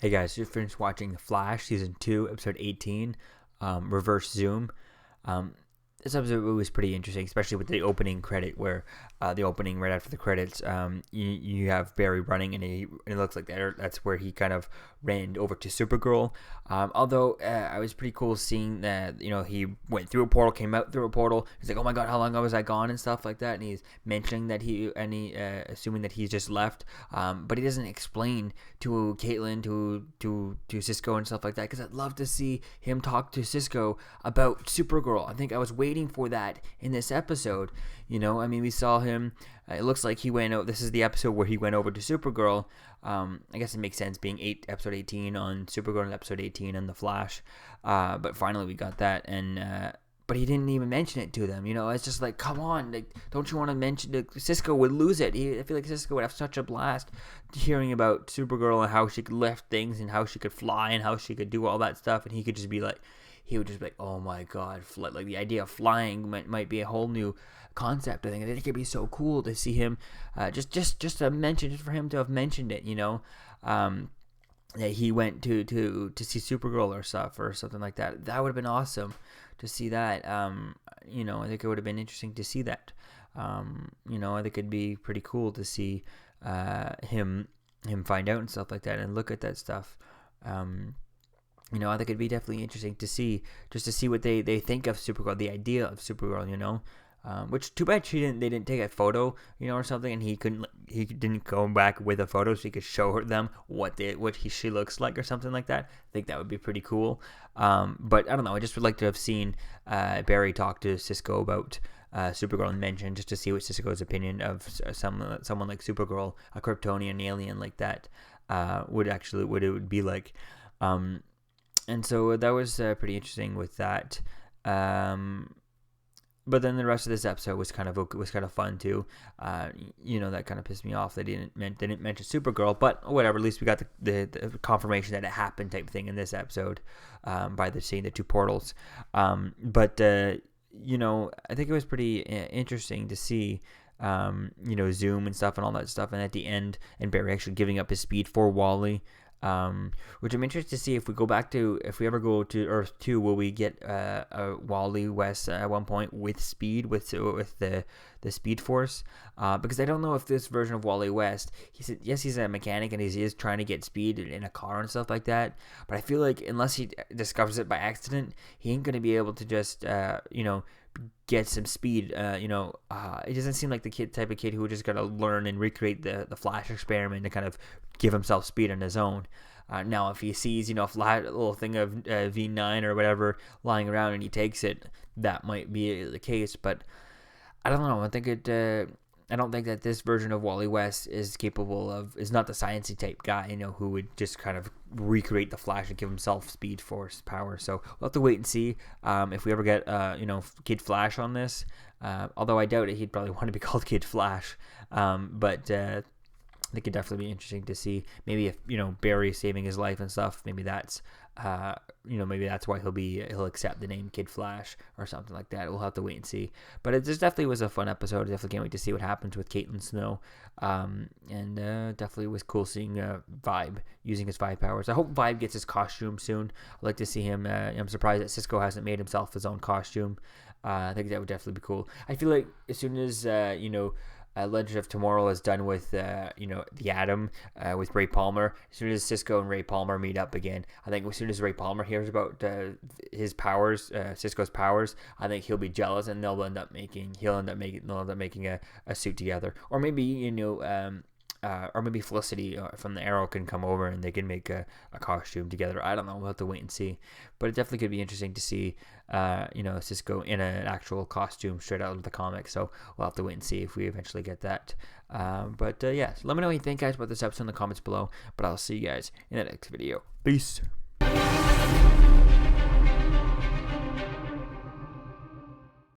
Hey guys, just finished watching The Flash Season 2, Episode 18, Reverse Zoom. Um, this episode was pretty interesting, especially with the opening credit where the opening right after the credits, you have Barry running and it looks like that's where he kind of ran over to Supergirl. Although I was pretty cool seeing that, he went through a portal, came out through a portal. He's like, oh my God, how long was I gone and stuff like that. And he's mentioning that assuming that he's just left. But he doesn't explain to Caitlin, to Cisco and stuff like that, because I'd love to see him talk to Cisco about Supergirl. I think I was waiting for that in this episode. We saw him. It looks like he went out. This is the episode where he went over to Supergirl. I guess it makes sense being episode 18 on Supergirl and episode 18 on The Flash. But finally we got that, and but he didn't even mention it to them. It's just like, come on, don't you want to mention it? Cisco would lose it. I feel like Cisco would have such a blast hearing about Supergirl and how she could lift things and how she could fly and how she could do all that stuff, and he would just be like, oh my God, like the idea of flying might be a whole new concept. I think it could be so cool to see him, just to mention it, for him to have mentioned it, that he went to see Supergirl or something like that. That would have been awesome to see that. I think it would have been interesting to see that. I think it'd be pretty cool to see him find out and stuff like that and look at that stuff. I think it'd be definitely interesting to see, just to see what they think of Supergirl, the idea of Supergirl, which too bad they didn't take a photo, or something, and he didn't go back with a photo so he could show them what she looks like or something like that. I think that would be pretty cool. But I don't know. I just would like to have seen Barry talk to Cisco about Supergirl and mention, just to see what Cisco's opinion of someone like Supergirl, a Kryptonian alien like that, what it would be like. And so that was pretty interesting with that. But then the rest of this episode was kind of fun too. That kind of pissed me off. They didn't mention Supergirl, but whatever. At least we got the confirmation that it happened type thing in this episode by seeing the two portals. But I think it was pretty interesting to see. Zoom and stuff and all that stuff, and at the end, and Barry actually giving up his speed for Wally. Which I'm interested to see if we ever go to Earth 2, will we get a Wally West at one point with speed, with the Speed Force? Because I don't know if this version of Wally West, he said yes, he's a mechanic and he is trying to get speed in a car and stuff like that. But I feel like unless he discovers it by accident, he ain't gonna be able to just get some speed. It doesn't seem like the type of kid who just gotta learn and recreate the Flash experiment to kind of give himself speed on his own. Now, if he sees, a little thing of V9 or whatever lying around and he takes it, that might be the case. But I don't know. I don't think that this version of Wally West is not the sciencey type guy, who would just kind of recreate the Flash and give himself Speed Force power. So we'll have to wait and see if we ever get, Kid Flash on this. Although I doubt it, he'd probably want to be called Kid Flash. But I think it'd definitely be interesting to see. Maybe if Barry saving his life and stuff, maybe that's maybe that's why he'll accept the name Kid Flash or something like that. We'll have to wait and see. But it just definitely was a fun episode. I definitely can't wait to see what happens with Caitlin Snow. And definitely was cool seeing Vibe using his Vibe powers. I hope Vibe gets his costume soon. I'd like to see him. I'm surprised that Cisco hasn't made himself his own costume. I think that would definitely be cool. I feel like as soon as Legend of Tomorrow is done with the Atom with Ray Palmer. As soon as Cisco and Ray Palmer meet up again, I think as soon as Ray Palmer hears about his powers, Cisco's powers, I think he'll be jealous and they'll end up making a suit together, or maybe or maybe Felicity from the Arrow can come over and they can make a costume together. I don't know. We'll have to wait and see. But it definitely could be interesting to see, Cisco in an actual costume straight out of the comic. So we'll have to wait and see if we eventually get that. But so let me know what you think, guys, about this episode in the comments below. But I'll see you guys in the next video. Peace.